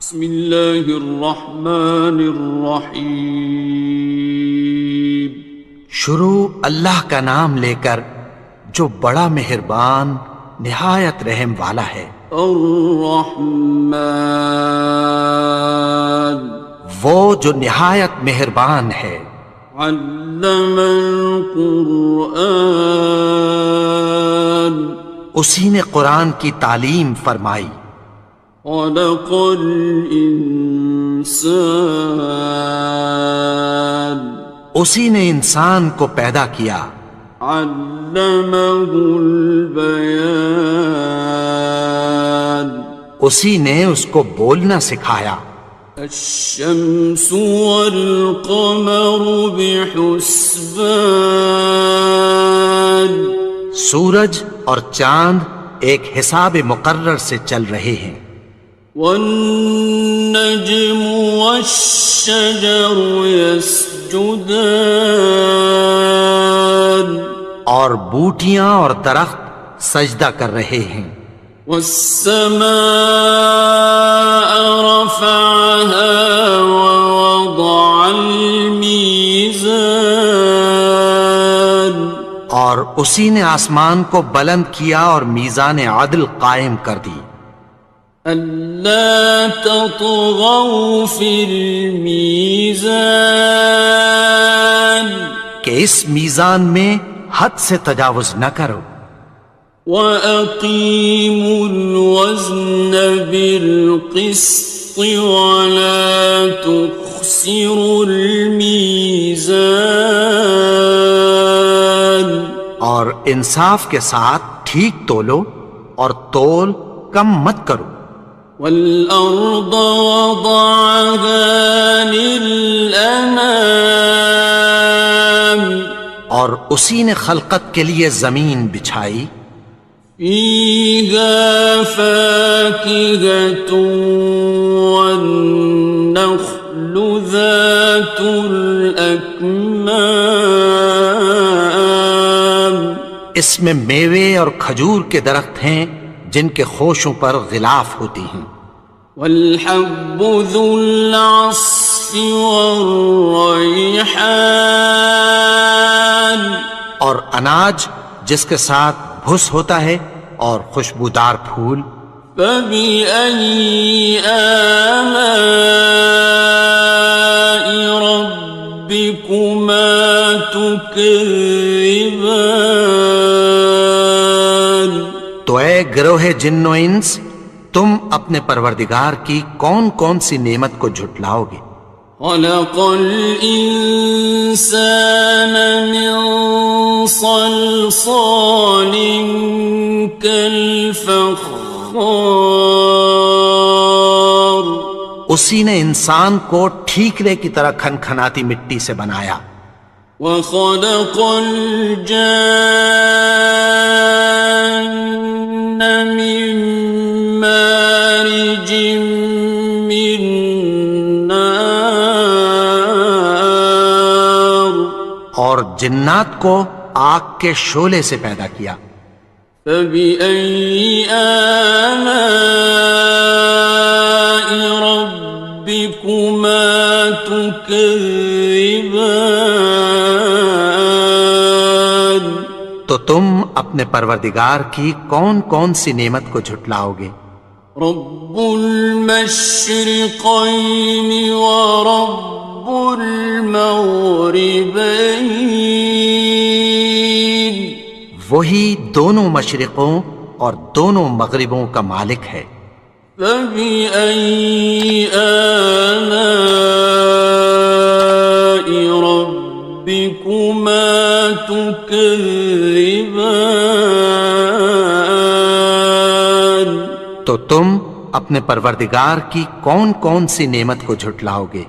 بسم اللہ الرحمن الرحیم۔ شروع اللہ کا نام لے کر جو بڑا مہربان نہایت رحم والا ہے۔ الرحمن، وہ جو نہایت مہربان ہے۔ علم القرآن، اسی نے قرآن کی تعلیم فرمائی۔ خلق الانسان، اسی نے انسان کو پیدا کیا۔ علمہ البیان، اسی نے اس کو بولنا سکھایا۔ الشمس والقمر بحسبان، سورج اور چاند ایک حساب مقرر سے چل رہے ہیں۔ والنجم والشجر يسجدان، اور بوٹیاں اور درخت سجدہ کر رہے ہیں۔ والسماء رفعها ووضع الميزان، اور اسی نے آسمان کو بلند کیا اور میزان عدل قائم کر دی۔ ألا تطغوا في الميزان، کہ اس میزان میں حد سے تجاوز نہ کرو۔ وَأَقِيمُوا الْوَزْنَ بِالْقِسْطِ وَلَا تُخْسِرُوا الْمِيزَانَ، اور انصاف کے ساتھ ٹھیک تولو اور تول کم مت کرو۔ وَالْأَرْضَ وَضَعَهَا لِلْأَنَامِ، اور اسی نے خلقت کے لیے زمین بچھائی۔ فِيهَا فَاكِهَةٌ وَالنَّخْلُ ذَاتُ الْأَكْمَامِ، اس میں میوے اور کھجور کے درخت ہیں جن کے خوشوں پر غلاف ہوتی ہیں۔ وَالْحَبُّ ذُو الْعَصْفِ وَالرَّيْحَانِ، اور اناج جس کے ساتھ بھس ہوتا ہے اور خوشبودار پھول۔ فَبِأَيِّ آلَاءِ رَبِّكُمَا تُكَذِّبَانِ، تو اے گروہ جن و انس، تم اپنے پروردگار کی کون کون سی نعمت کو جھٹلاؤ گے؟ خَلَقَ الْإِنسَانَ مِنْ صَلْصَالٍ كَالْفَخَّارِ، اسی نے انسان کو ٹھیکرے کی طرح کھنکھناتی مٹی سے بنایا۔ وَخَلَقَ الْجَانَّ مِن مَّارِجٍ مِّن نَّارٍ، اور جنات کو آگ کے شعلے سے پیدا کیا۔ فَبِأَيِّ آلَاءِ رَبِّكُمَا تُكَذِّبَانِ، تو تم اپنے پروردگار کی کون کون سی نعمت کو جھٹلاؤ گے؟ رب المشرقین ورب المغربین، وہی دونوں مشرقوں اور دونوں مغربوں کا مالک ہے۔ فَبِأَيِّ آلَاءِ رَبِّكُمَا تُكَذِّبَانِ، تو تم اپنے پروردگار کی کون کون سی نعمت کو جھٹلاؤ گے؟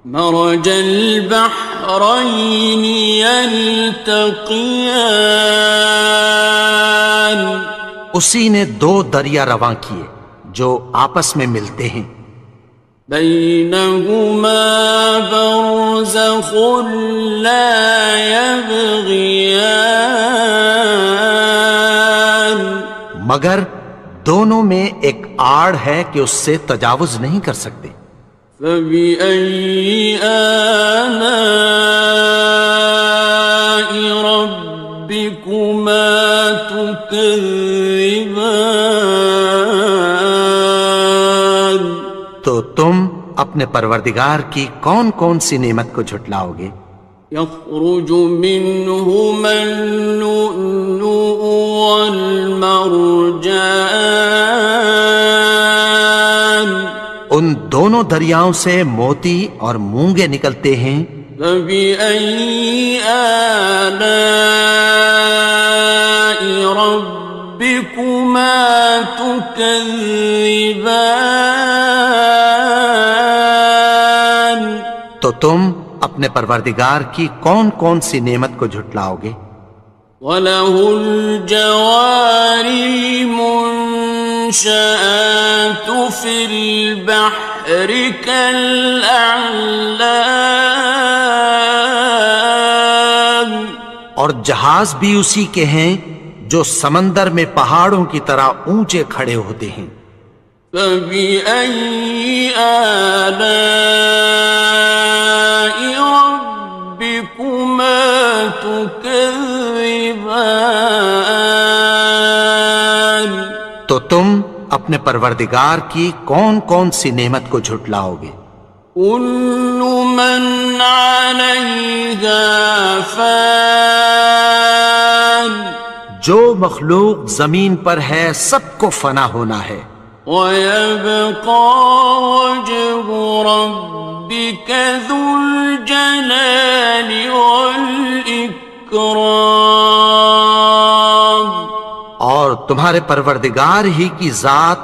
مرج البحرین یلتقیان، اسی نے دو دریا رواں کیے جو آپس میں ملتے ہیں۔ بینہما برزخ لا یبغیان، مگر دونوں میں ایک آڑ ہے کہ اس سے تجاوز نہیں کر سکتے۔ فبأي آلاء ربكما تكذبان؟ تو تم اپنے پروردگار کی کون کون سی نعمت کو جھٹلاؤ گے؟ يخرج منهما اللؤلؤ والمرجان، ان دونوں دریاؤں سے موتی اور مونگے نکلتے ہیں۔ فبأي آلاء ربكما تكذبان؟ تو تم اپنے پروردگار کی کون کون سی نعمت کو جھٹلاؤ گے؟ وَلَهُ الْجَوَارِ الْمُنشَآتُ فِي الْبَحْرِ كَالْأَعْلَامِ، اور جہاز بھی اسی کے ہیں جو سمندر میں پہاڑوں کی طرح اونچے کھڑے ہوتے ہیں۔ فَبِأَيِّ آلَاءِ رَبِّكُمَا تُكَذِّبَانِ؟ تو تم اپنے پروردگار کی کون کون سی نعمت کو جھٹلاؤ گے؟ كُلُّ مَنْ عَلَيْهَا فَانٍ، جو مخلوق زمین پر ہے سب کو فنا ہونا ہے۔ وَيَبْقَى وَجْهُ رَبِّكَ ذُو الْجَلَالِ وَالْإِكْرَامِ، اور تمہارے پروردگار ہی کی ذات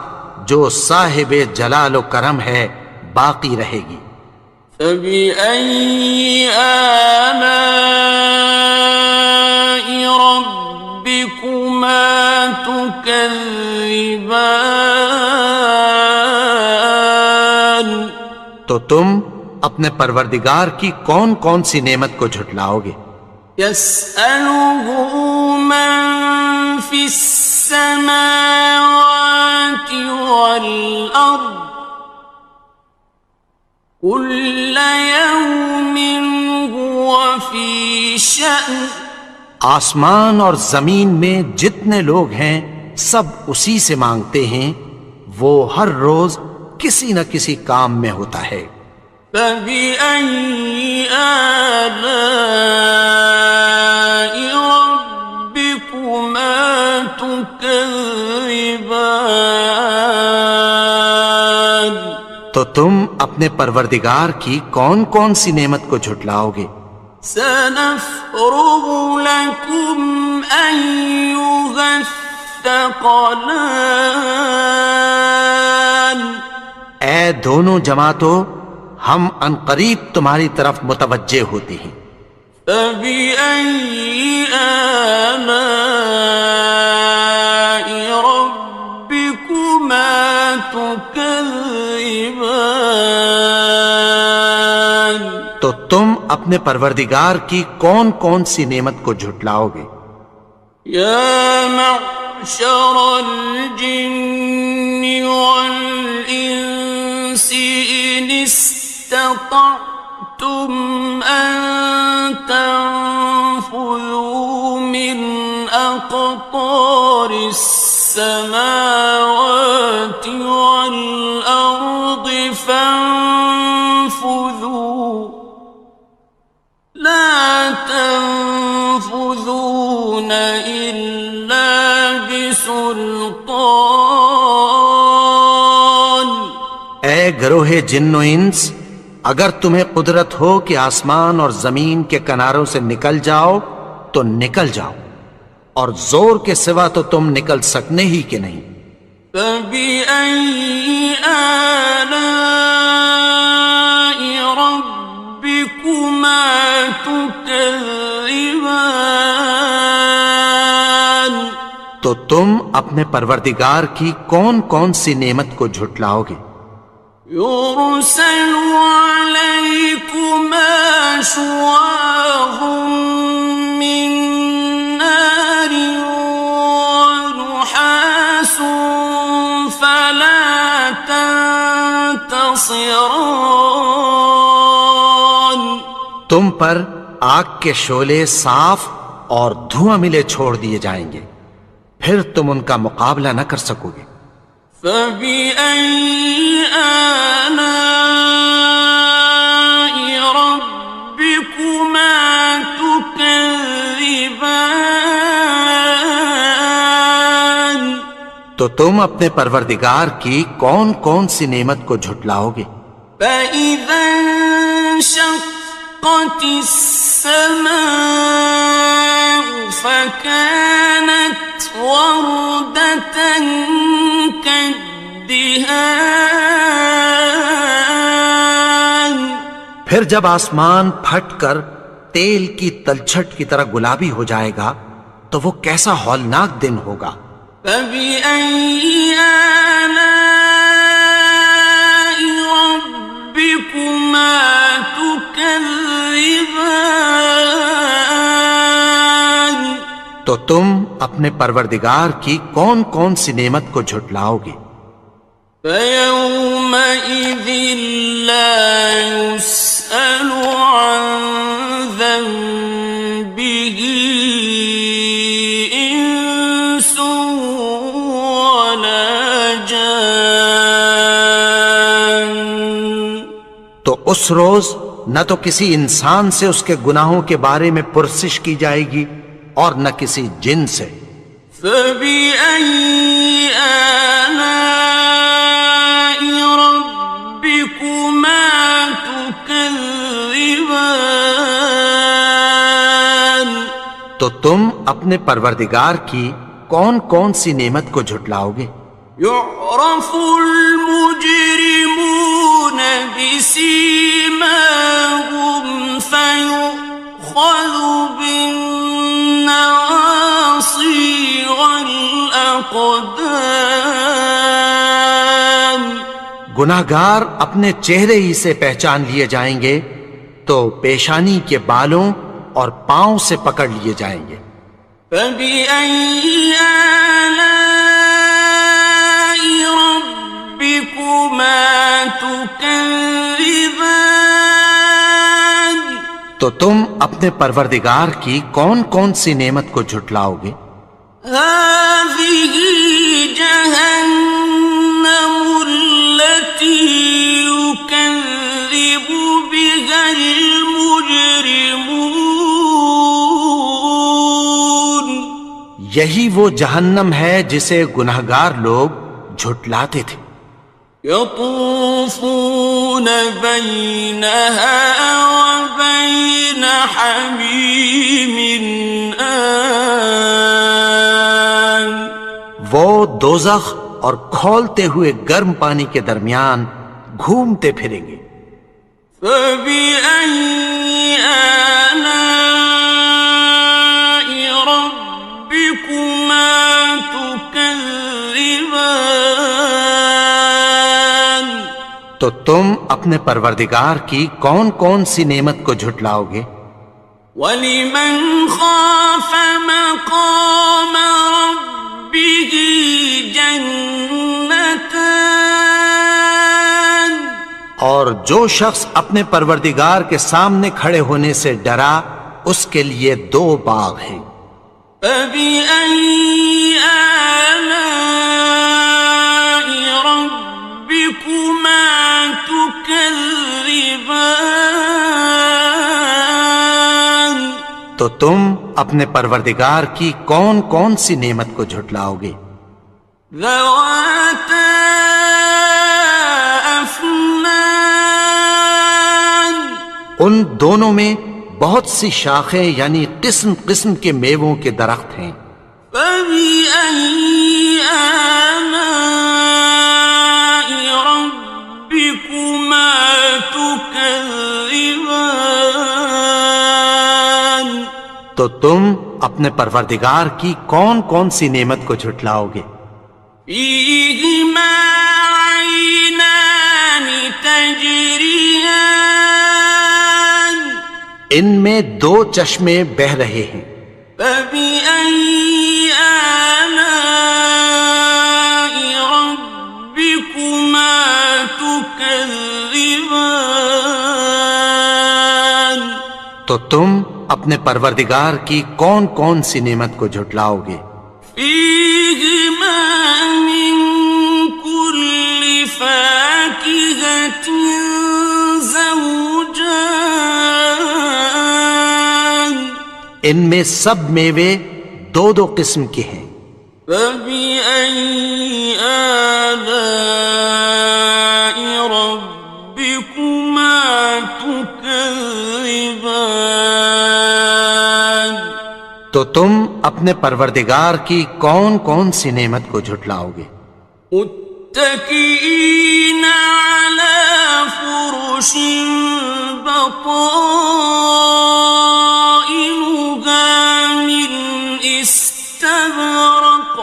جو صاحب جلال و کرم ہے باقی رہے گی۔ فَبِأَيِّ آلَاءِ رَبِّكُمَا تُكَذِّبَانِ؟ تو تم اپنے پروردگار کی کون کون سی نعمت کو جھٹلاؤ گے؟ يَسْأَلُهُ مَن فِي السَّمَاوَاتِ وَالْأَرْضِ كُلَّ يَوْمٍ هُوَ فِي شَأْنٍ، آسمان اور زمین میں جتنے لوگ ہیں سب اسی سے مانگتے ہیں، وہ ہر روز کسی نہ کسی کام میں ہوتا ہے۔ فَبِأَيِّ آلَاءِ رَبِّكُمَا تُكَذِّبَانِ؟ تو تم اپنے پروردگار کی کون کون سی نعمت کو جھٹلاؤ گے؟ سَنَفْرُغُ لَكُمْ أَيُّهَ الثَّقَلَانِ، اے دونوں جماعتوں، ہم عنقریب تمہاری طرف متوجہ ہوتے ہیں۔ فَبِأَيِّ آلَاءِ رَبِّكُمَا تُكَذِّبَانِ؟ تو تم اپنے پروردگار کی کون کون سی نعمت کو جھٹلاؤ گے؟ يَا مَعْشَرَ الْجِنِّ وَالْإِنسِ إِنِ اسْتَطَعْتُمْ أَن تَنفُذُوا مِنْ أَقْطَارِ السَّمَاوَاتِ وَالْأَرْضِ فَانفُذُوا لَا تَنفُذُونَ إِلَّا بِسُلْطَانٍ۔ اے گروہ جن و انس، اگر تمہیں قدرت ہو کہ آسمان اور زمین کے کناروں سے نکل جاؤ تو نکل جاؤ، اور زور کے سوا تو تم نکل سکنے ہی کہ نہیں۔ فَبِأَيِّ آلَاءِ رَبِّكُمَا تُكَذِّبَانِ؟ تو تم اپنے پروردگار کی کون کون سی نعمت کو جھٹلاؤ گے؟ يُرْسَلُ عَلَيْكُمَا شُوَاظٌ مِّن نَّارٍ وَنُحَاسٌ فَلَا ينتصران تم پر آگ کے شعلے صاف اور دھواں ملے چھوڑ دیے جائیں گے، پھر تم ان کا مقابلہ نہ کر سکو گے۔ فبأي آلاء ربكما تكذبان تو تم اپنے پروردگار کی کون کون سی نعمت کو جھٹلاؤ گے؟ فإذا انشقت السماء فكانت وردة كالدهان پھر جب آسمان پھٹ کر تیل کی تلچھٹ کی طرح گلابی ہو جائے گا تو وہ کیسا ہولناک دن ہوگا۔ فبأي آلاء ربكما تكذبان تو تم اپنے پروردگار کی کون کون سی نعمت کو جھٹلاؤ گے؟ فيومئذ لا يسأل عن ذنبه إنس ولا جان تو اس روز نہ تو کسی انسان سے اس کے گناہوں کے بارے میں پرسش کی جائے گی اور نہ کسی جن سے۔ فبأي آلاء ربكما تكذبان تو تم اپنے پروردگار کی کون کون سی نعمت کو جھٹلاؤ گے؟ يعرف المجرمون بسيماهم فيؤخذ بالنواصي والأقدام گناہگار اپنے چہرے ہی سے پہچان لیے جائیں گے تو پیشانی کے بالوں اور پاؤں سے پکڑ لیے جائیں گے۔ فبأي آلاء ربكما تكذبان تو تم اپنے پروردگار کی کون کون سی نعمت کو جھٹلاؤ گے؟ هذه جهنم التي يكذب بها المجرمون یہی وہ جہنم ہے جسے گناہگار لوگ جھٹلاتے تھے۔ يطوفون بينها وبين حميم آن وہ دوزخ اور کھولتے ہوئے گرم پانی کے درمیان گھومتے پھریں گے۔ فبأي آلاء ربكما تكذبان تو تم اپنے پروردگار کی کون کون سی نعمت کو جھٹلاؤ گے؟ وَلِمَنْ خَافَ مَقَامَ رَبِّهِ جَنَّتَانِ اور جو شخص اپنے پروردگار کے سامنے کھڑے ہونے سے ڈرا اس کے لیے دو باغ ہیں۔ فَبِأَيِّ آلَاءِ رَبِّكُمَا تُكَذِّبَانِ تو تم اپنے پروردگار کی کون کون سی نعمت کو جھٹلاؤ گے؟ ذَوَاتَا أَفْنَانٍ ان دونوں میں بہت سی شاخیں یعنی قسم قسم کے میووں کے درخت ہیں۔ فَبِأَيِّ آلَاءِ رَبِّكُمَا تُكَذِّبَانِ تو تم اپنے پروردگار کی کون کون سی نعمت کو جھٹلاؤ گے؟ فِيهِمَا عَيْنَانِ تَجْرِيَانِ ان میں دو چشمے بہہ رہے ہیں۔ فَبِأَيِّ آلَاءِ رَبِّكُمَا تُكَذِّبَانِ تو تم اپنے پروردگار کی کون کون سی نعمت کو جھٹلاؤ گے؟ فیہما من کل فاکہۃ زوجان، ان میں سب میوے دو دو قسم کے ہیں۔ فبأي آلاء ربكما تكذبان، تو تم اپنے پروردگار کی کون کون سی نعمت کو جھٹلاؤ گے؟ متكئين على فرش بطائنها من استبرق،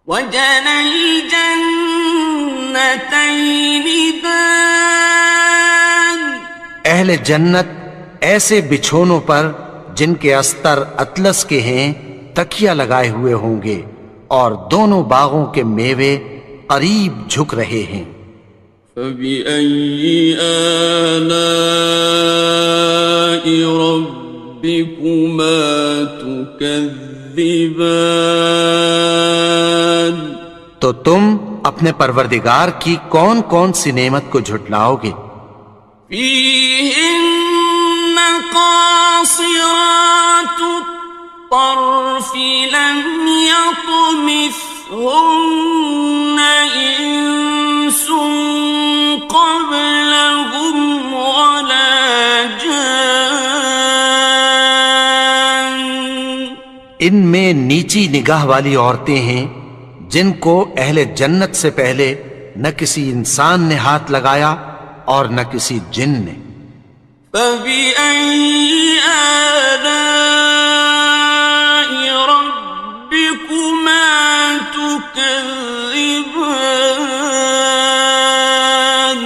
وجنى الجنتين دان، اہل جنت ایسے بچھونوں پر جن کے استر اطلس کے ہیں تکیہ لگائے ہوئے ہوں گے، اور دونوں باغوں کے میوے قریب جھک رہے ہیں۔ فبأي آلاء ربكما تكذبان، تو تم اپنے پروردگار کی کون کون سی نعمت کو جھٹلاؤ گے؟ فيهن قاصرات الطرف لم يطمثهن إنس قبلهم ولا جان، ان میں نیچی نگاہ والی عورتیں ہیں جن کو اہل جنت سے پہلے نہ کسی انسان نے ہاتھ لگایا اور نہ کسی جن نے۔ فبأي آلاء ربكما تكذبان،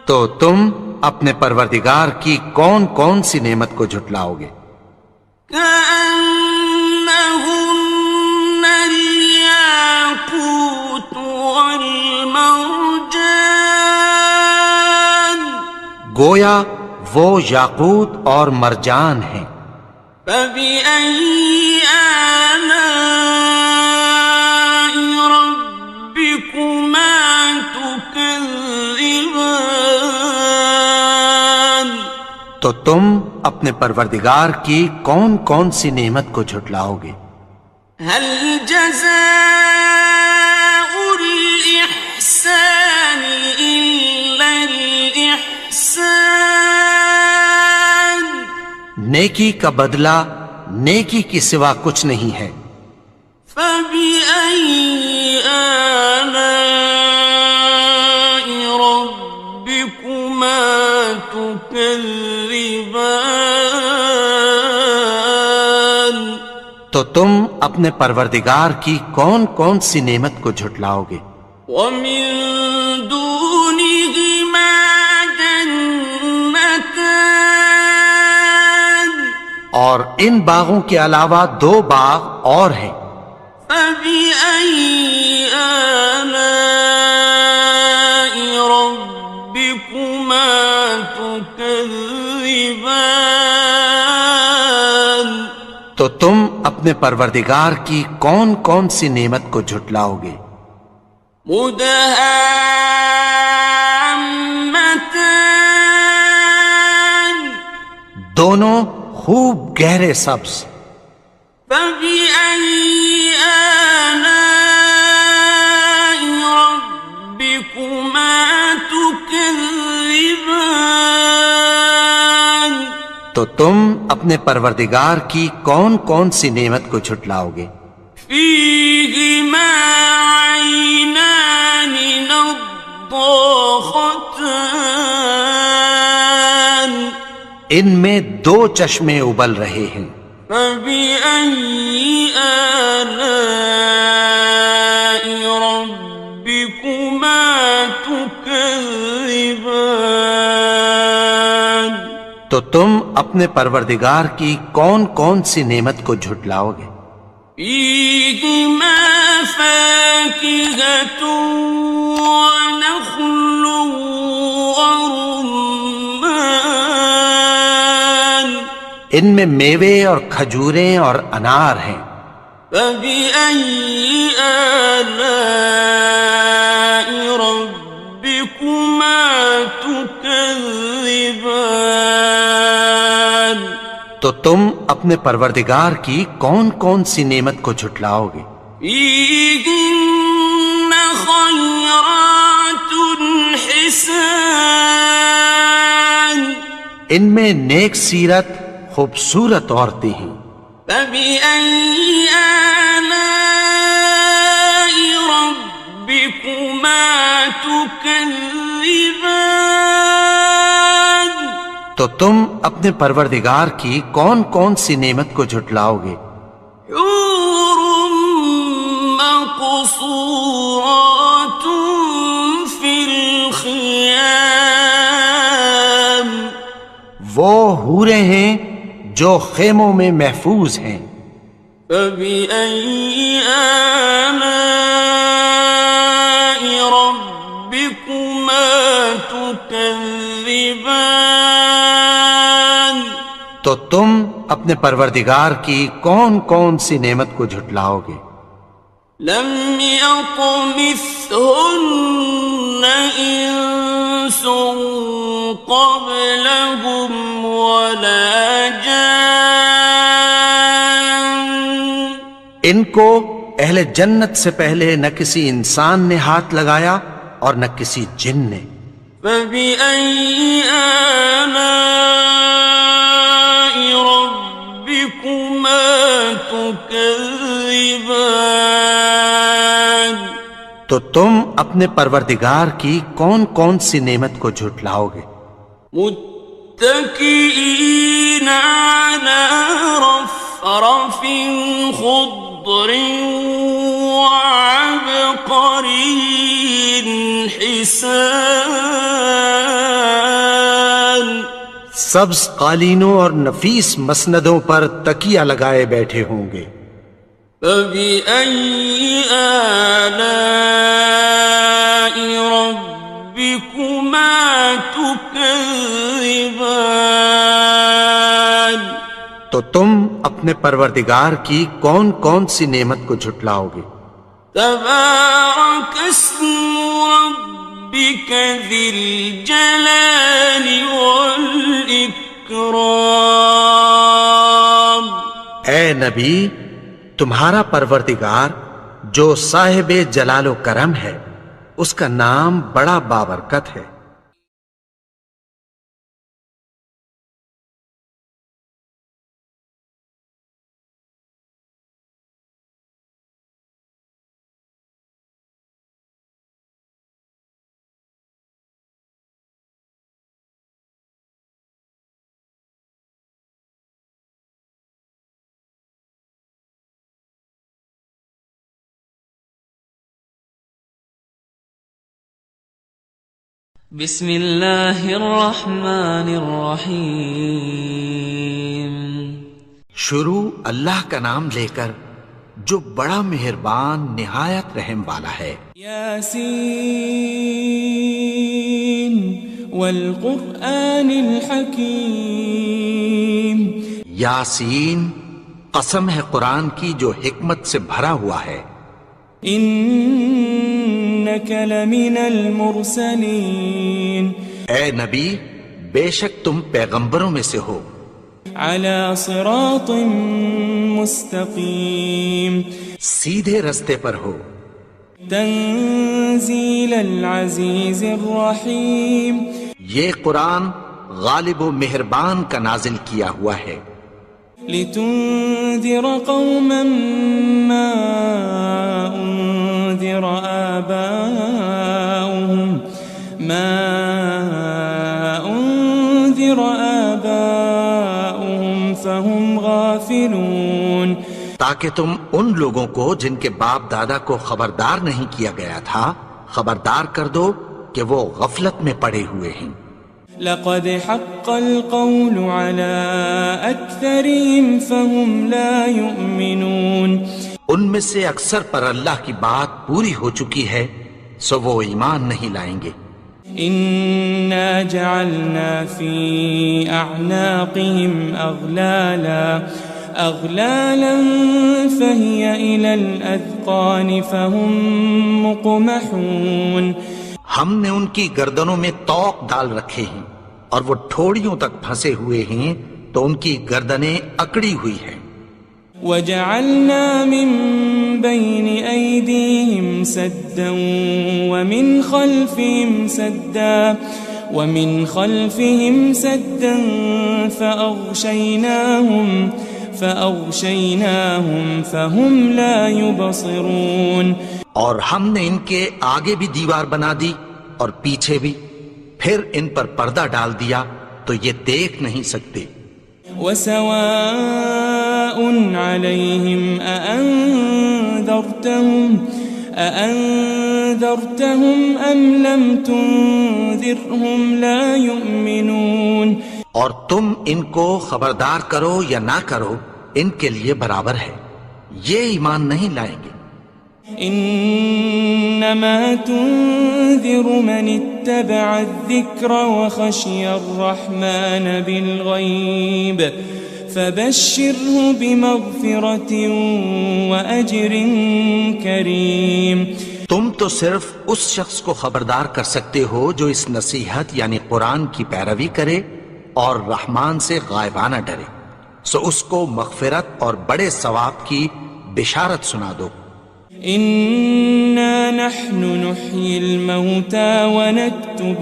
تو تم اپنے پروردگار کی کون کون سی نعمت کو جھٹلاؤ گے؟ كأنهن الياقوت والمرجان، گویا وہ یاقوت اور مرجان ہیں۔ فبأي آلاء ربكما تكذبان، تو تم اپنے پروردگار کی کون کون سی نعمت کو جھٹلاؤ گے؟ هل جزاء الإحسان إلا الإحسان، نیکی کا بدلہ نیکی کی سوا کچھ نہیں ہے۔ فبأي آلاء ربكما تكذبان، تو تم اپنے پروردگار کی کون کون سی نعمت کو جھٹلاؤ گے؟ ومن دونهما جنتان، اور ان باغوں کے علاوہ دو باغ اور ہیں۔ فبأي آلاء ربكما تكذبان، تو تم اپنے پروردگار کی کون کون سی نعمت کو جھٹلاؤ گے؟ مدهامتان، دونوں خوب گہرے سبز۔ فبأي آلاء ربكما تكذبان، تو تم اپنے پروردگار کی کون کون سی نعمت کو جھٹلاؤ گے؟ فيهما عينان نضاختان، ان میں دو چشمے ابل رہے ہیں۔ فبأي آلاء ربكما تكذبان، تو تم اپنے پروردگار کی کون کون سی نعمت کو جھٹلاؤ گے؟ فيهما فاكهة ونخل ورمان، ان میں میوے اور کھجوریں اور انار ہیں۔ فبأي آلاء ربكما تكذبان؟ تو تم اپنے پروردگار کی کون کون سی نعمت کو جھٹلاؤ گے؟ فيهن خيرات حسان، ان میں نیک سیرت خوبصورت عورتیں ہیں۔ فبأي آلاء ربكما تكذبان؟ تو تم اپنے پروردگار کی کون کون سی نعمت کو جھٹلاؤ گے؟ حور مقصورات في الخيام، وہ حوریں ہیں جو خیموں میں محفوظ ہیں۔ فبأي آلاء ربكما تكذبان؟ تو تم اپنے پروردگار کی کون کون سی نعمت کو جھٹلاؤ گے؟ لم يطمثهن إنس قبلهم ولا جان، ان کو اہل جنت سے پہلے نہ کسی انسان نے ہاتھ لگایا اور نہ کسی جن نے۔ فبأي آلاء ربكما تكذبان؟ تو تم اپنے پروردگار کی کون کون سی نعمت کو جھٹلاؤ گے؟ متكئين على رفرف خضر وعبقري حسان، سبز قالینوں اور نفیس مسندوں پر تکیہ لگائے بیٹھے ہوں گے۔ فبأي آلاء ربكما تكذبان؟ تو تم اپنے پروردگار کی کون کون سی نعمت کو جھٹلاؤ گے؟ تبارك اسم ربك ذي الجلال والإكرام۔ اے نبی، تمہارا پروردگار جو صاحب جلال و کرم ہے، اس کا نام بڑا بابرکت ہے۔ بسم اللہ الرحمن الرحیم۔ شروع اللہ کا نام لے کر جو بڑا مہربان نہایت رحم والا ہے۔ یاسین والقرآن الحکیم۔ یاسین، قسم ہے قرآن کی جو حکمت سے بھرا ہوا ہے۔ انک لمن المرسلین۔ اے نبی، بے شک تم پیغمبروں میں سے ہو۔ علی صراط مستقیم۔ سیدھے رستے پر ہو۔ تنزیل العزیز الرحیم۔ یہ قرآن غالب و مہربان کا نازل کیا ہوا ہے۔ لتنذر قوما ما انذر آباؤهم فهم غافلون۔ تاکہ تم ان لوگوں کو جن کے باپ دادا کو خبردار نہیں کیا گیا تھا خبردار کر دو کہ وہ غفلت میں پڑے ہوئے ہیں۔ لقد حق القول على أكثرهم فهم لا يؤمنون۔ ان میں سے اکثر پر اللہ کی بات پوری ہو چکی ہے، سو وہ ایمان نہیں لائیں گے۔ إنا جعلنا في أعناقهم أغلالا فهي إلى الأذقان فهم مقمحون. ہم نے ان کی گردنوں میں طوق ڈال رکھے ہیں اور وہ ٹھوڑیوں تک پھنسے ہوئے ہیں تو ان کی گردنیں اکڑی ہوئی ہیں. وجعلنا من بين أيديهم سدا ومن خلفهم سدا فأغشيناهم فهم لا يبصرون. اور ہم نے ان کے آگے بھی دیوار بنا دی اور پیچھے بھی، پھر ان پر پردہ ڈال دیا تو یہ دیکھ نہیں سکتے. وسواء عليهم أأنذرتهم أم لم تنذرهم لا يؤمنون. اور تم ان کو خبردار کرو یا نہ کرو ان کے لیے برابر ہے، یہ ایمان نہیں لائیں گے. انما تنذر من اتبع الذکر وخشی الرحمن بالغیب فبشره بمغفرة وأجر کریم. تم تو صرف اس شخص کو خبردار کر سکتے ہو جو اس نصیحت یعنی قرآن کی پیروی کرے اور رحمان سے غائبانہ ڈرے، سو اس کو مغفرت اور بڑے ثواب کی بشارت سنا دو. إنا نحن نحيي الموتى ونكتب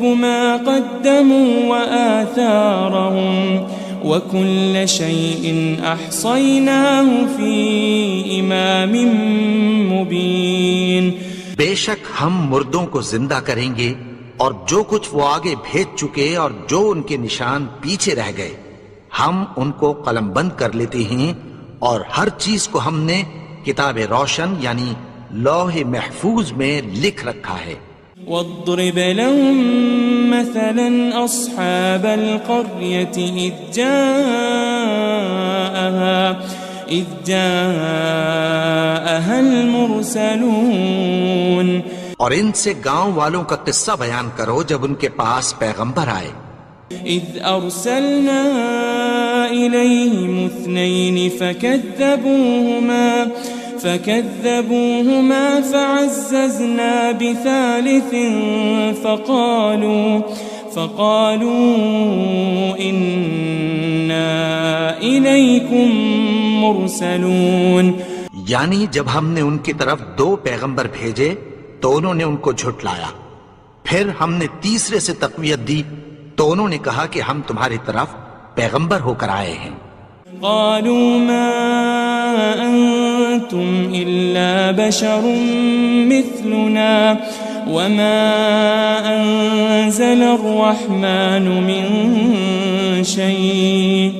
ما قدموا وآثارهم وكل شيء أحصيناه في إمام مبين. بے شک ہم مردوں کو زندہ کریں گے اور جو کچھ وہ آگے بھیج چکے اور جو ان کے نشان پیچھے رہ گئے ہم ان کو قلم بند کر لیتے ہیں، اور ہر چیز کو ہم نے کتاب روشن یعنی لوح محفوظ میں لکھ رکھا ہے. واضرب لهم مثلا أصحاب القرية إذ جاءها المرسلون. اور ان سے گاؤں والوں کا قصہ بیان کرو جب ان کے پاس پیغمبر آئے. إذ أرسلنا إليهم 2 فكذبوهما فعززنا بثالث فقالوا إنا إليكم مرسلون. یعنی جب ہم نے ان کی طرف 2 پیغمبر بھیجے تو انہوں نے ان کو جھٹلایا، پھر ہم نے تیسرے سے تقویت دی تو انہوں نے کہا کہ ہم تمہاری طرف پیغمبر ہو کر آئے ہیں. قالوا ما أنتم إلا بشر مثلنا وما أنزل الرحمن من شيء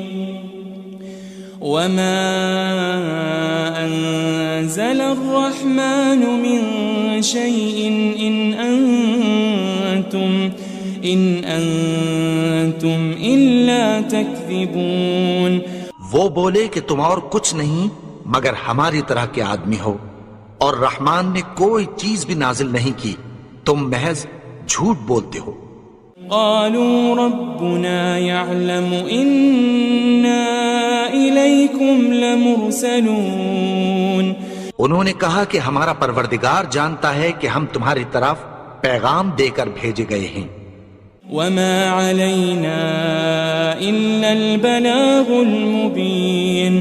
إن أنتم إلا تكذبون. وہ بولے کہ تم اور کچھ نہیں مگر ہماری طرح کے آدمی ہو، اور رحمان نے کوئی چیز بھی نازل نہیں کی، تم محض جھوٹ بولتے ہو. قالوا ربنا يعلم إنا إليكم لمرسلون. انہوں نے کہا کہ ہمارا پروردگار جانتا ہے کہ ہم تمہاری طرف پیغام دے کر بھیجے گئے ہیں. وما علينا إلا البلاغ المبين.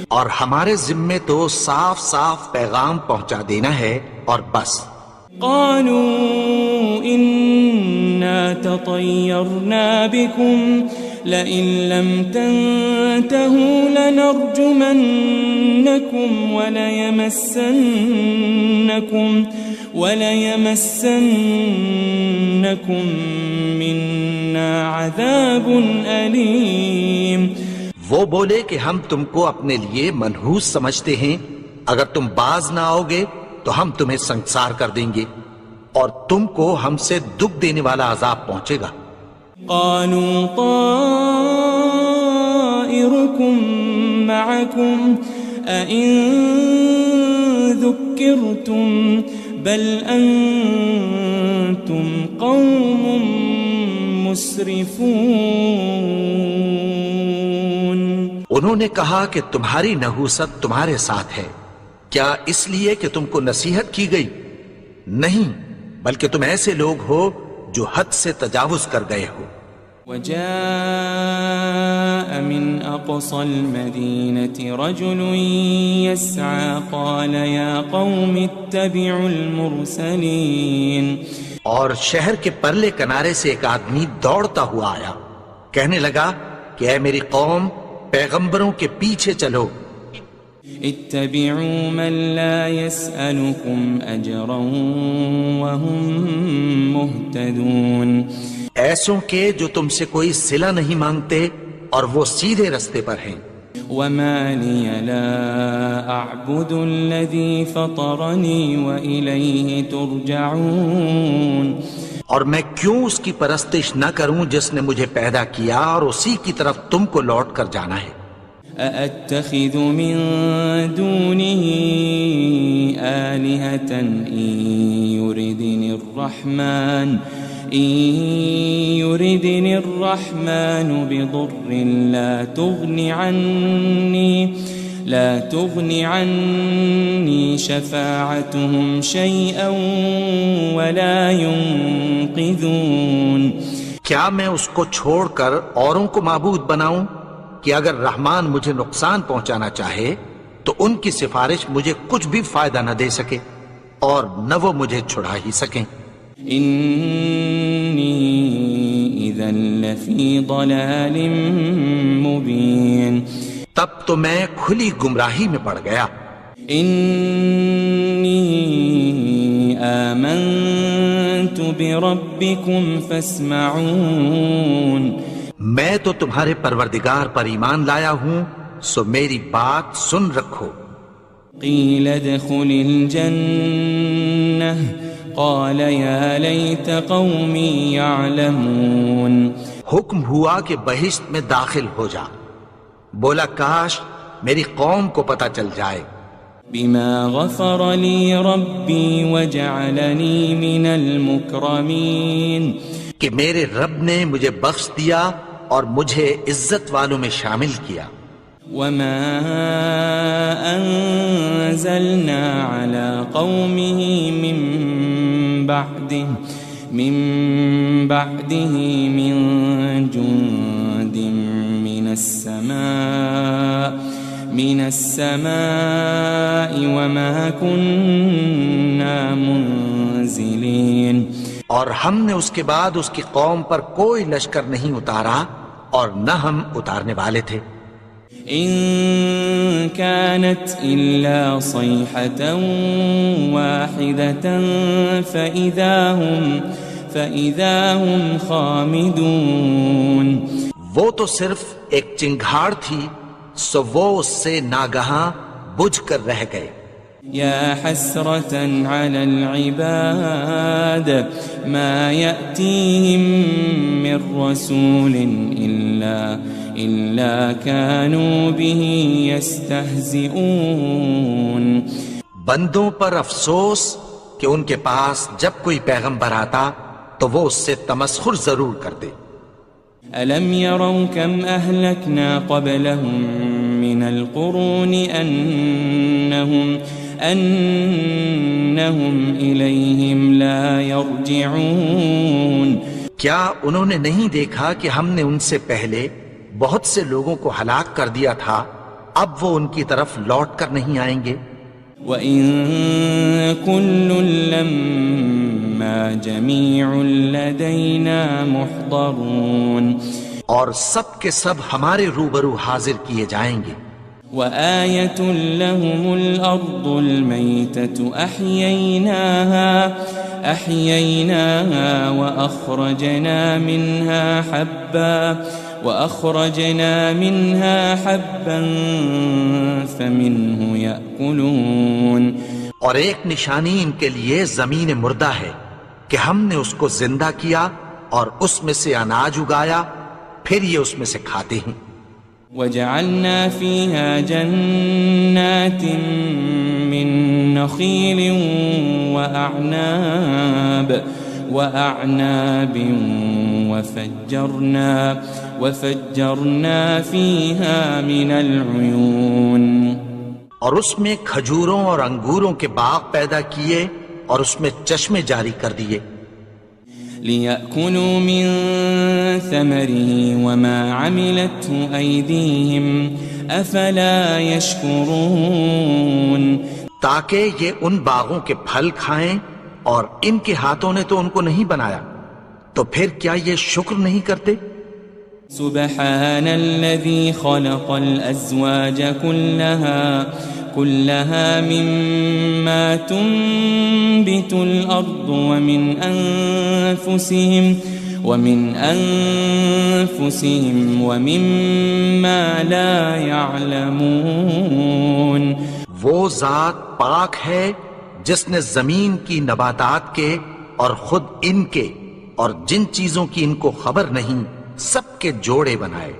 اور ہمارے ذمے تو صاف صاف پیغام پہنچا دینا ہے اور بس. قالوا إنا تطيرنا بكم لئن لم تنتهوا لنرجمنكم وليمسنكم منا عذاب أليم. وہ بولے کہ ہم تم کو اپنے لیے منحوس سمجھتے ہیں، اگر تم باز نہ آؤ گے تو ہم تمہیں سنسار کر دیں گے اور تم کو ہم سے دکھ دینے والا عذاب پہنچے گا. قالوا طائركم معكم أئن ذكرتم بل أنتم قوم مسرفون. انہوں نے کہا کہ تمہاری نحوست تمہارے ساتھ ہے، کیا اس لیے کہ تم کو نصیحت کی گئی؟ نہیں، بلکہ تم ایسے لوگ ہو جو حد سے تجاوز کر گئے ہو. وجاء من أقصى المدينة رجل يسعى قال يا قوم اتبعوا المرسلين. اور شہر کے پرلے کنارے سے ایک آدمی دوڑتا ہوا آیا، کہنے لگا کہ اے میری قوم، پیغمبروں کے پیچھے چلو. اتبعوا من لا يسألكم أجرا وهم مهتدون. ایسوں کے جو تم سے کوئی صلہ نہیں مانگتے اور وہ سیدھے رستے پر ہیں. وما لي لا أعبد الذي فطرني وإليه ترجعون. اور میں کیوں اس کی پرستش نہ کروں جس نے مجھے پیدا کیا اور اسی کی طرف تم کو لوٹ کر جانا ہے. أأتخذ من دونه آلهة إن يردني الرحمن بضر لا تغن عني شفاعتهم شيئا ولا ينقذون. کیا میں اس کو چھوڑ کر اوروں کو معبود بناؤں کہ اگر رحمان مجھے نقصان پہنچانا چاہے تو ان کی سفارش مجھے کچھ بھی فائدہ نہ دے سکے اور نہ وہ مجھے چھڑا ہی سکیں. إني إذا لفي ضلال مبين. تب تو میں کھلی گمراہی میں پڑ گیا. إني آمنت بربكم فاسمعون. میں تو تمہارے پروردگار پر ایمان لایا ہوں، سو میری بات سن رکھو. قيل ادخل الجنة قال يا ليت قومي يعلمون. حکم ہوا کہ بہشت میں داخل ہو جا. بولا کاش میری قوم کو پتہ چل جائے. بما غفر لي ربي وجعلني من المكرمين. کہ میرے رب نے مجھے بخش دیا اور مجھے عزت والوں میں شامل کیا. وما أنزلنا على قومه من بعده من جند من السماء وما كنا منزلين. اور ہم نے اس کے بعد اس کی قوم پر کوئی لشکر نہیں اتارا اور نہ ہم اتارنے والے تھے. إن كانت إلا صيحة واحدة فإذا هم خامدون. وہ تو صرف ایک چنگھاڑ تھی، سو وہ اس سے ناگہاں بجھ کر رہ گئے. يا حسرة على العباد ما يأتيهم من رسول إلا كانوا به يستهزئون. بندوں پر افسوس کہ ان کے پاس جب کوئی پیغمبر آتا تو وہ اس سے تمسخر ضرور کرتے. ألم يروا كم أهلكنا قبلهم من القرون أنهم إليهم لا يرجعون. کیا انہوں نے نہیں دیکھا کہ ہم نے ان سے پہلے بہت سے لوگوں کو ہلاک کر دیا تھا، اب وہ ان کی طرف لوٹ کر نہیں آئیں گے. وَإِن كُلٌّ لَمَّا جَمِيعٌ لَدَيْنَا مُحْضَرُونَ. اور سب کے سب ہمارے روبرو حاضر کیے جائیں گے. وآية لهم الأرض الميتة أحييناها وأخرجنا منها حبا فمنه يأكلون. اور ایک نشانی ان کے لیے زمین مردہ ہے کہ ہم نے اس کو زندہ کیا اور اس میں سے اناج اگایا، پھر یہ اس میں سے کھاتے ہیں. وجعلنا فيها جنات من نخيل وأعناب وفجرنا فيها من العيون اور اس میں کھجوروں اور انگوروں کے باغ پیدا کیے اور اس میں چشمے جاری کر دیے ليأكلوا من ثمره وما عملته أيديهم أفلا يشكرون تاکہ یہ ان باغوں کے پھل کھائیں اور ان کے ہاتھوں نے تو ان کو نہیں بنایا، تو پھر کیا یہ شکر نہیں کرتے؟ سبحان الذي خلق الأزواج كلها مما تنبت الأرض ومن أنفسهم ومما لا يعلمون وہ ذات پاک ہے جس نے زمین کی نباتات کے اور خود ان کے اور جن چیزوں کی ان کو خبر نہیں سب کے جوڑے بنائے۔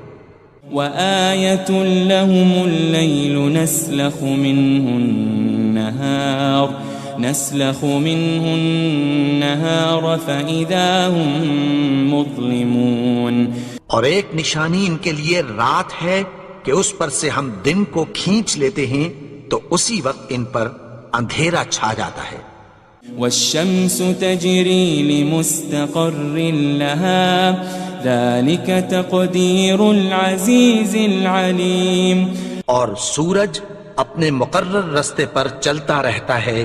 وآية لهم الليل نسلخ منه النهار فإذا هم مظلمون اور ایک نشانی ان کے لیے رات ہے کہ اس پر سے ہم دن کو کھینچ لیتے ہیں تو اسی وقت ان پر اندھیرا چھا جاتا ہے۔ والشمس تجري لمستقر لها ذلك تقدير العزيز العليم اور سورج اپنے مقرر رستے پر چلتا رہتا ہے،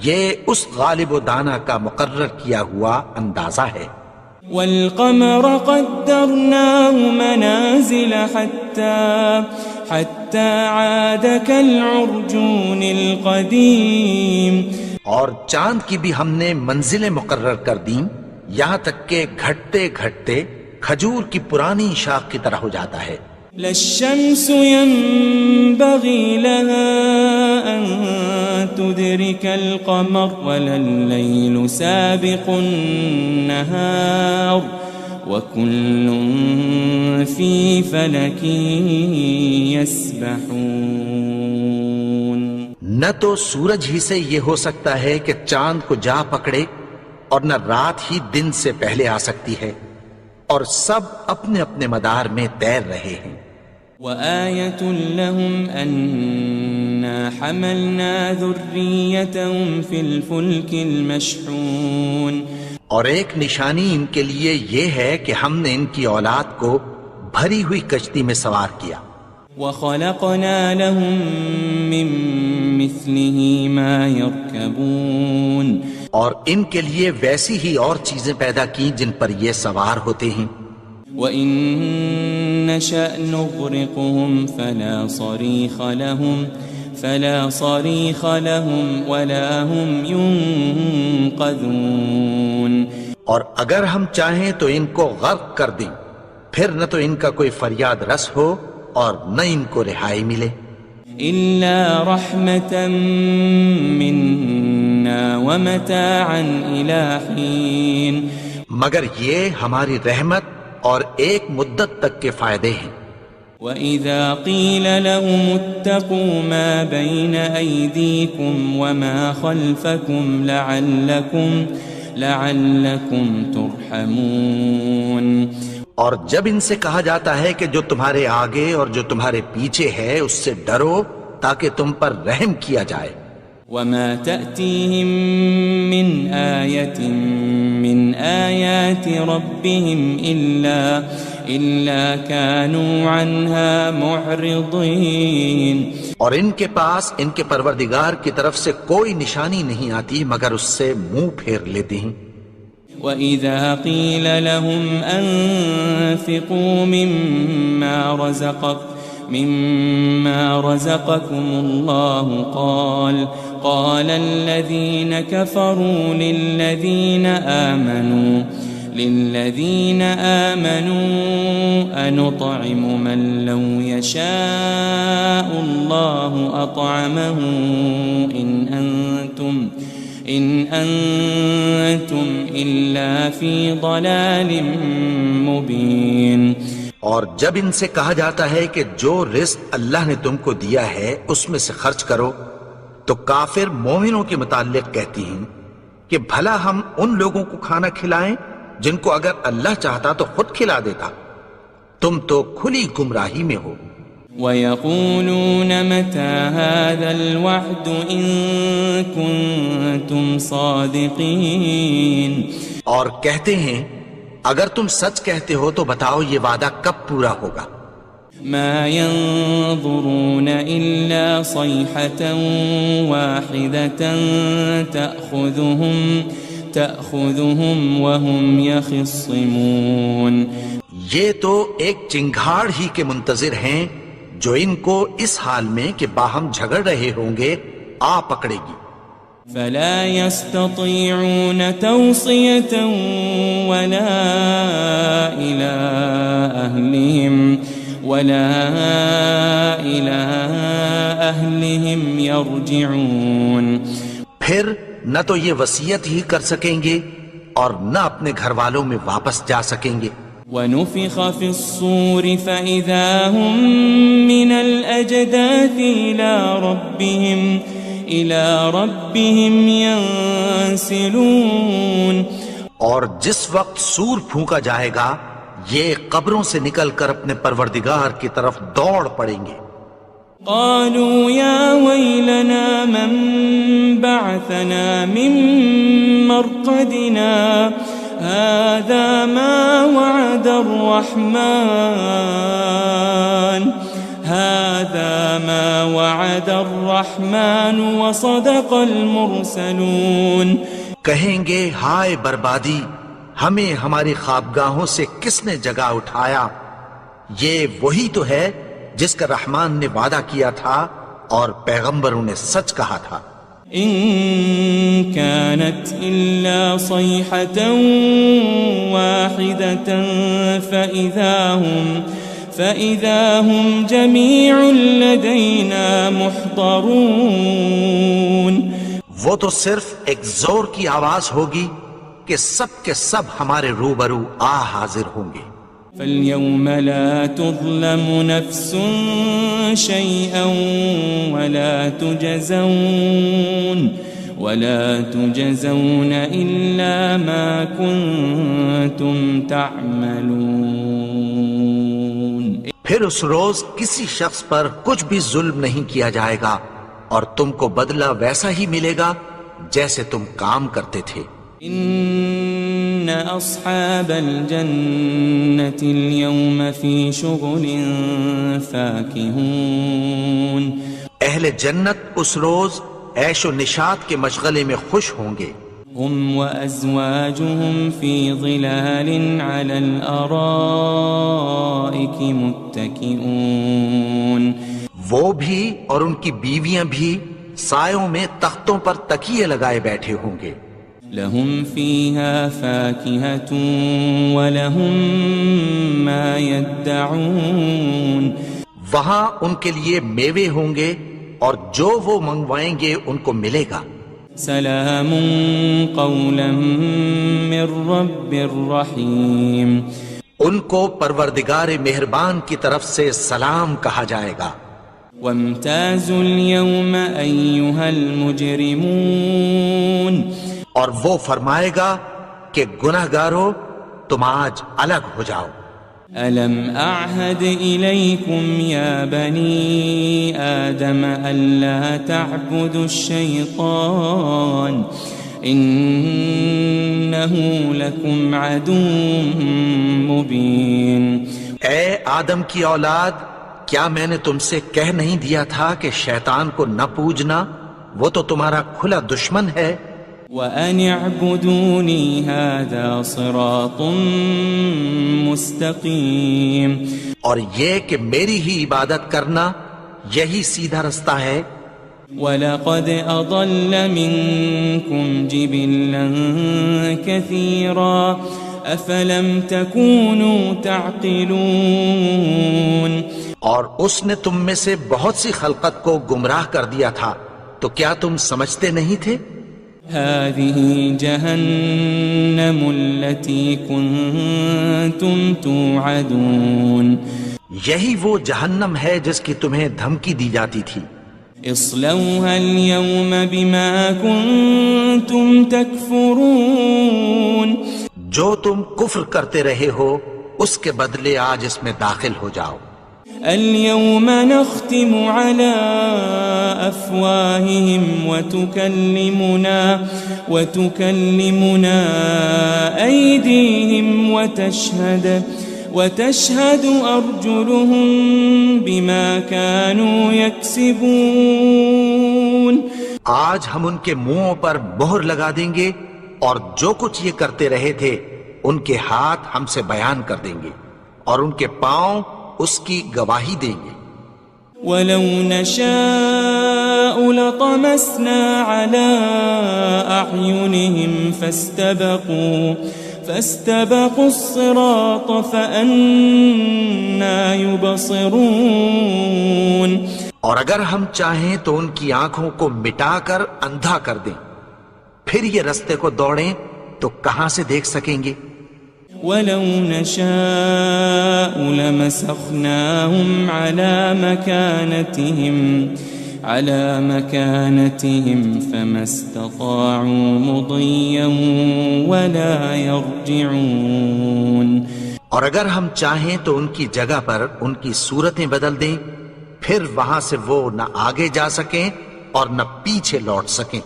یہ اس غالب و دانا کا مقرر کیا ہوا اندازہ ہے۔ والقمر قدرناه منازل حتى عاد كالعرجون القديم اور چاند کی بھی ہم نے منزلیں مقرر کر دیں یہاں تک کہ گھٹتے گھٹتے کھجور کی پرانی شاخ کی طرح ہو جاتا ہے۔ لا الشمس ينبغي لها أن تدرك القمر ولا الليل سابق النهار وكل في فلك يسبحون نہ تو سورج ہی سے یہ ہو سکتا ہے کہ چاند کو جا پکڑے اور نہ رات ہی دن سے پہلے آ سکتی ہے، اور سب اپنے اپنے مدار میں تیر رہے ہیں۔ وآية لهم أنا حملنا ذريتهم في الفلك المشحون اور ایک نشانی ان کے لیے یہ ہے کہ ہم نے ان کی اولاد کو بھری ہوئی کشتی میں سوار کیا۔ وخلقنا لهم من مثله ما يركبون اور ان کے لیے ویسی ہی اور چیزیں پیدا کی جن پر یہ سوار ہوتے ہیں۔ وَإِن نَّشَأْ نُغْرِقْهُمْ فَلَا صَرِيخَ لَهُمْ وَلَا هُمْ يُنقَذُونَ اور اگر ہم چاہیں تو ان کو غرق کر دیں، پھر نہ تو ان کا کوئی فریاد رس ہو اور نہ ان کو رہائی ملے۔ إِلَّا رَحْمَةً مِّنَّا وَمَتَاعًا إِلَىٰ حِينٍ مگر یہ ہماری رحمت اور ایک مدت تک کے فائدے ہیں۔ وَإِذَا قِيلَ لَهُمُ اتَّقُوا مَا بَيْنَ أَيْدِيكُمْ وَمَا خَلْفَكُمْ لَعَلَّكُمْ تُرْحَمُونَ اور جب ان سے کہا جاتا ہے کہ جو تمہارے آگے اور جو تمہارے پیچھے ہے اس سے ڈرو تاکہ تم پر رحم کیا جائے۔ وَمَا تَأْتِيهِم مِّنْ آيَةٍ مِّنْ آيَاتِ رَبِّهِمْ إِلَّا كَانُوا عَنْهَا مُعْرِضِينَ اور ان کے پاس ان کے پروردگار کی طرف سے کوئی نشانی نہیں آتی مگر اس سے منہ پھیر لیتے ہیں۔ وَإِذَا قِيلَ لَهُمْ أَنفِقُوا مِمَّا رَزَقَكُمُ اللَّهُ قَالَ الَّذِينَ كَفَرُوا لِلَّذِينَ آمَنُوا أَنُطْعِمُ مَن لَّوْ يَشَاءُ اللَّهُ أَطْعَمَهُ إِنْ أَنْتُمْ إِلَّا فِي ضَلَالٍ مُبِينٍ اور جب ان سے کہا جاتا ہے کہ جو رزق اللہ نے تم کو دیا ہے اس میں سے خرچ کرو، تو کافر مومنوں کے متعلق کہتی ہیں کہ بھلا ہم ان لوگوں کو کھانا کھلائیں جن کو اگر اللہ چاہتا تو خود کھلا دیتا، تم تو کھلی گمراہی میں ہو۔ وَيَقُولُونَ مَتَى هَذَا الْوَعْدُ إِن كُنتُمْ صَادِقِينَ، اور کہتے ہیں اگر تم سچ کہتے ہو تو بتاؤ یہ وعدہ کب پورا ہوگا۔ مَا يَنظُرُونَ إِلَّا صَيْحَةً وَاحِدَةً تَأْخُذُهُمْ وَهُمْ يَخِصِّمُونَ، یہ تو ایک چنگھاڑ ہی کے منتظر ہیں جو ان کو اس حال میں کہ باہم جھگڑ رہے ہوں گے آ پکڑے گی۔ فَلَا يَسْتَطِيعُونَ تَوْصِيَةً وَلَا إِلَىٰ أَهْلِهِمْ يَرْجِعُونَ، پھر نہ تو یہ وصیت ہی کر سکیں گے اور نہ اپنے گھر والوں میں واپس جا سکیں گے۔ وَنُفِخَ فِي الصُّورِ فَإِذَا هُم مِّنَ الْأَجْدَاثِ إِلَىٰ رَبِّهِمْ يَنسِلُونَ، اور جس وقت سور پھونکا جائے گا یہ قبروں سے نکل کر اپنے پروردگار کی طرف دوڑ پڑیں گے۔ قالوا يا ويلنا من بعثنا من مرقدنا هذا ما وعد الرحمن وصدق المرسلون، کہیں گے ہائے بربادی، ہمیں ہماری خوابگاہوں سے کس نے جگا اٹھایا، یہ وہی تو ہے جس کا رحمان نے وعدہ کیا تھا اور پیغمبروں نے سچ کہا تھا۔ ان كانت الا صيحة واحدة فإذا هم جميع لدينا محضرون، وہ تو صرف ایک زور کی آواز ہوگی کہ سب کے سب ہمارے روبرو آ حاضر ہوں گے۔ فَالْيَوْمَ لَا تُظْلَمُ نَفْسٌ شَيْئًا وَلَا تُجَزَوْنَ إِلَّا مَا كُنتُمْ تَعْمَلُونَ، پھر اس روز کسی شخص پر کچھ بھی ظلم نہیں کیا جائے گا اور تم کو بدلہ ویسا ہی ملے گا جیسے تم کام کرتے تھے۔ ان اصحاب الجنة اليوم في شغل فاكهون، اہل جنت اس روز عیش و نشاط کے مشغلے میں خوش ہوں گے۔ هم وازواجهم في ظلال على الارائك متكئون، وہ بھی اور ان کی بیویاں بھی سایوں میں تختوں پر تکیے لگائے بیٹھے ہوں گے۔ لهم فيها فاكهة ولهم ما يدعون، وہاں ان کے لیے میوے ہوں گے اور جو وہ منگوائیں گے ان کو ملے گا۔ سلام قولا من رب الرحیم، ان کو پروردگار مہربان کی طرف سے سلام کہا جائے گا۔ وامتازوا اليوم أيها المجرمون، اور وہ فرمائے گا کہ گناہگارو تم آج الگ ہو جاؤ۔ ألم أعهد إليكم يا بني آدم ألا تعبدوا الشيطان إنه لكم عدو مبين، اے آدم کی اولاد، کیا میں نے تم سے کہہ نہیں دیا تھا کہ شیطان کو نہ پوجنا، وہ تو تمہارا کھلا دشمن ہے۔ وَأَنِ اعْبُدُونِي هَذَا صِرَاطٌ مُسْتَقِيمٌ، اور یہ کہ میری ہی عبادت کرنا یہی سیدھا رستہ ہے۔ وَلَقَدْ أَضَلَّ مِنْكُمْ جِبِلًّا كَثِيرًا أَفَلَمْ تَكُونُوا تَعْقِلُونَ، اور اس نے تم میں سے بہت سی خلقت کو گمراہ کر دیا تھا، تو کیا تم سمجھتے نہیں تھے؟ هذه جهنم التي كنتم توعدون، یہی وہ جہنم ہے جس کی تمہیں دھمکی دی جاتی تھی۔ اصلوها اليوم بما كنتم تكفرون جو تم کفر کرتے رہے ہو اس کے بدلے آج اس میں داخل ہو جاؤ. اليوم نختم على أفواههم وتكلمنا أيديهم وتشهد أرجلهم بما كانوا يكسبون. آج ہم ان کے منہوں پر مہر لگا دیں گے اور جو کچھ یہ کرتے رہے تھے ان کے ہاتھ ہم سے بیان کر دیں گے اور ان کے پاؤں اس کی گواہی دیں گے. وَلَوْ نَشَاءُ لَطَمَسْنَا عَلَىٰ أَعْيُنِهِمْ فَاسْتَبَقُوا الصِّرَاطَ فَأَنَّىٰ يُبْصِرُونَ. اور اگر ہم چاہیں تو ان کی آنکھوں کو مٹا کر اندھا کر دیں، پھر یہ رستے کو دوڑیں تو کہاں سے دیکھ سکیں گے. وَلَوْ نَشَاءُ لَمَسَخْنَاهُمْ عَلَىٰ مَكَانَتِهِمْ فَمَا اسْتَطَاعُوا مُضِيًّا وَلَا يَرْجِعُونَ. اور اگر ہم چاہیں تو ان کی جگہ پر ان کی صورتیں بدل دیں، پھر وہاں سے وہ نہ آگے جا سکیں اور نہ پیچھے لوٹ سکیں.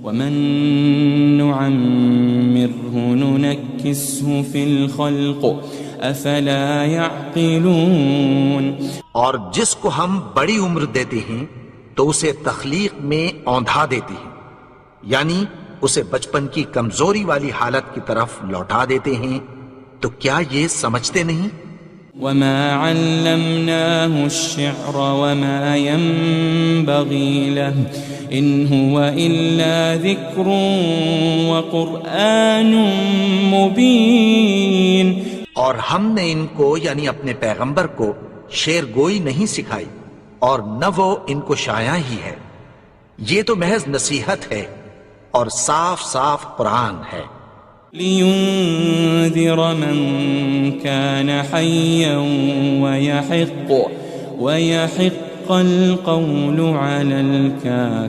وَمَن نُعَمِّرْهُ نُنَكِّسْهُ فِي الْخَلْقِ أَفَلَا يَعْقِلُونَ. اور جس کو ہم بڑی عمر دیتے ہیں تو اسے تخلیق میں اوندھا دیتے ہیں، یعنی اسے بچپن کی کمزوری والی حالت کی طرف لوٹا دیتے ہیں. تو کیا یہ سمجھتے نہیں؟ وَمَا عَلَّمْنَاهُ الشِّعْرَ وَمَا يَنبَغِي لَهُ إِنْ هُوَ إِلَّا ذِكْرٌ وَقُرْآنٌ مُبِينٌ. اور ہم نے ان کو یعنی اپنے پیغمبر کو شعر گوئی نہیں سکھائی اور نہ وہ ان کو شایع ہی ہے، یہ تو محض نصیحت ہے اور صاف صاف قرآن ہے. لِيُنذِرَ مَن كَانَ حَيًّا وَيَحِقَّ الْقَوْلُ عَلَى الْكَافِرِينَ.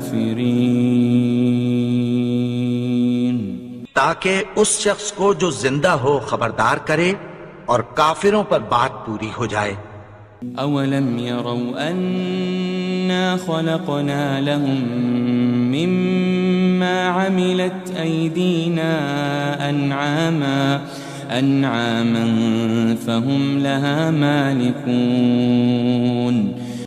تاکہ اس شخص کو جو زندہ ہو خبردار کرے اور کافروں پر بات پوری ہو جائے. أَوَلَمْ يَرَوْا أَنَّا خَلَقْنَا لَهُم مِّمَّا عَمِلَتْ أَيْدِينَا أَنْعَامًا فَهُمْ لَهَا مَالِكُونَ.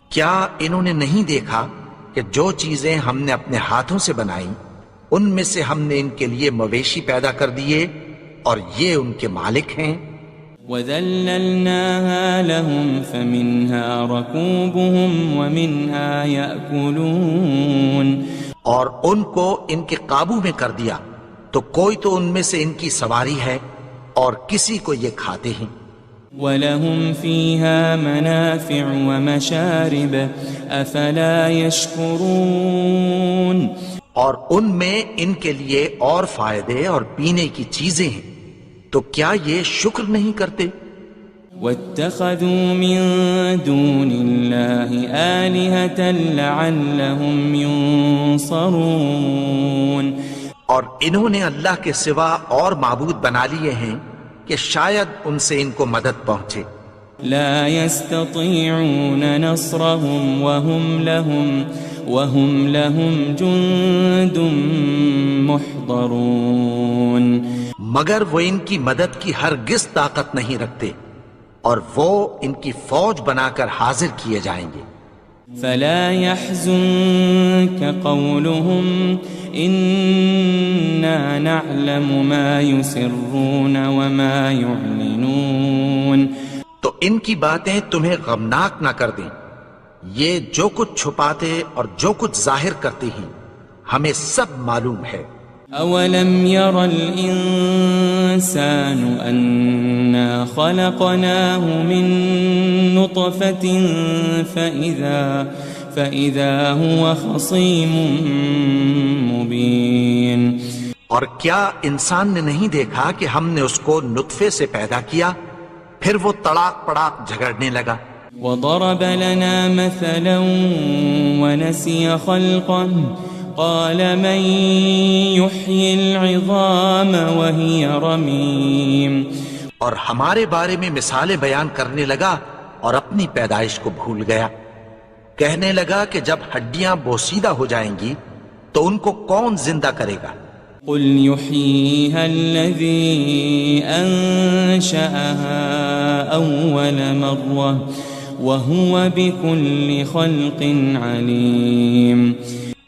کیا انہوں نے نہیں دیکھا کہ جو چیزیں ہم نے اپنے ہاتھوں سے بنائیں ان میں سے ہم نے ان کے لیے مویشی پیدا کر دیے اور یہ ان کے مالک ہیں. وَذَلَّلْنَاهَا لَهُمْ فَمِنْهَا رَكُوبُهُمْ وَمِنْهَا يَأْكُلُونَ. اور ان کو ان کے قابو میں کر دیا تو کوئی تو ان میں سے ان کی سواری ہے اور کسی کو یہ کھاتے ہیں. وَلَهُمْ فِيهَا مَنَافِعُ وَمَشَارِبُ أَفَلَا يَشْكُرُونَ. اور ان میں ان کے لیے اور فائدے اور پینے کی چیزیں ہیں، تو کیا یہ شکر نہیں کرتے؟ وَاتَّخَذُوا مِن دُونِ اللَّهِ آلِهَةً لَعَلَّهُمْ يُنصَرُونَ. اور انہوں نے اللہ کے سوا اور معبود بنا لیے ہیں کہ شاید ان سے ان کو مدد پہنچے. لا يستطيعون نصرهم وهم لهم جند محضرون. مگر وہ ان کی مدد کی ہرگز طاقت نہیں رکھتے اور وہ ان کی فوج بنا کر حاضر کیے جائیں گے. فلا يحزنك قولهم إنا نعلم ما يسرون وما يعلنون. تو ان کی باتیں تمہیں غمناک نہ کر دیں، یہ جو کچھ چھپاتے اور جو کچھ ظاہر کرتے ہیں ہمیں سب معلوم ہے. أولم ير الإنسان أنا خلقناه من نطفة فإذا هو خصيم مبين. اور کیا انسان نے نہیں دیکھا کہ ہم نے اس کو نطفے سے پیدا کیا، پھر وہ تڑاک پڑاک جھگڑنے لگا. وضرب لنا مثلا ونسي خلقه قال من يحيي العظام وهي رميم. اور ہمارے بارے میں مثالیں بیان کرنے لگا اور اپنی پیدائش کو بھول گیا. کہنے لگا کہ جب ہڈیاں بوسیدہ ہو جائیں گی تو ان کو کون زندہ کرے گا؟ قل يحييها الذي أنشأها أول مرة وهو بكل خلق عليم.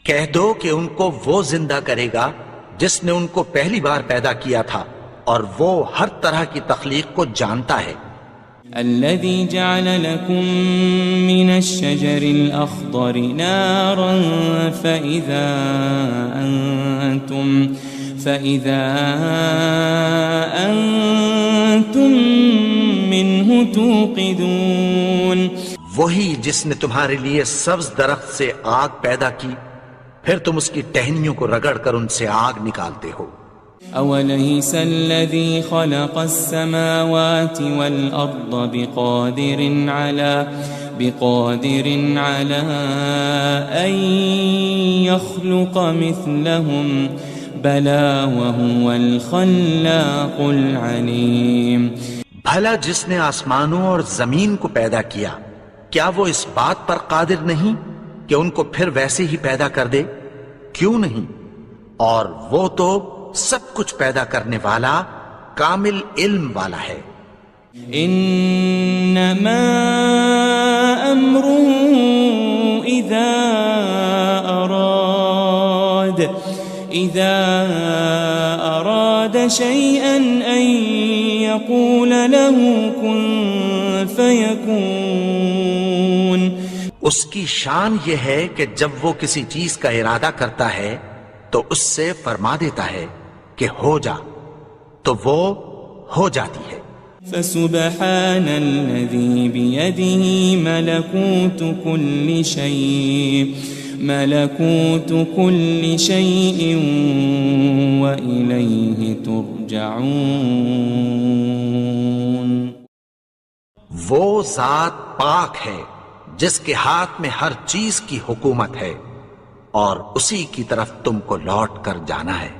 کہہ دو کہ ان کو وہ زندہ کرے گا جس نے ان کو پہلی بار پیدا کیا تھا اور وہ ہر طرح کی تخلیق کو جانتا ہے. الذي جعل لكم من الشجر الأخضر نارا فإذا أنتم منه توقدون. وہی جس نے تمہارے لیے سبز درخت سے آگ پیدا کی پھر تم اس کی ٹہنیوں کو رگڑ کر ان سے آگ نکالتے ہو. أوليس الذي خلق السماوات والأرض بقادر على أن يخلق مثلهم بلى وهو الخلاق العليم. بھلا جس نے آسمانوں اور زمین کو پیدا کیا کیا وہ اس بات پر قادر نہیں کہ ان کو پھر ویسے ہی پیدا کر دے؟ کیوں نہیں؟ اور وہ تو سب کچھ پیدا کرنے والا کامل علم والا ہے. انما امره اذا اراد شيئا ان يقول له كن فيكون. اس کی شان یہ ہے کہ جب وہ کسی چیز کا ارادہ کرتا ہے تو اس سے فرما دیتا ہے کہ ہو جا تو وہ ہو جاتی ہے. فسبحان الذي بيده ملكوت كل شيء وإليه ترجعون. وہ ذات پاک ہے جس کے ہاتھ میں ہر چیز کی حکومت ہے اور اسی کی طرف تم کو لوٹ کر جانا ہے.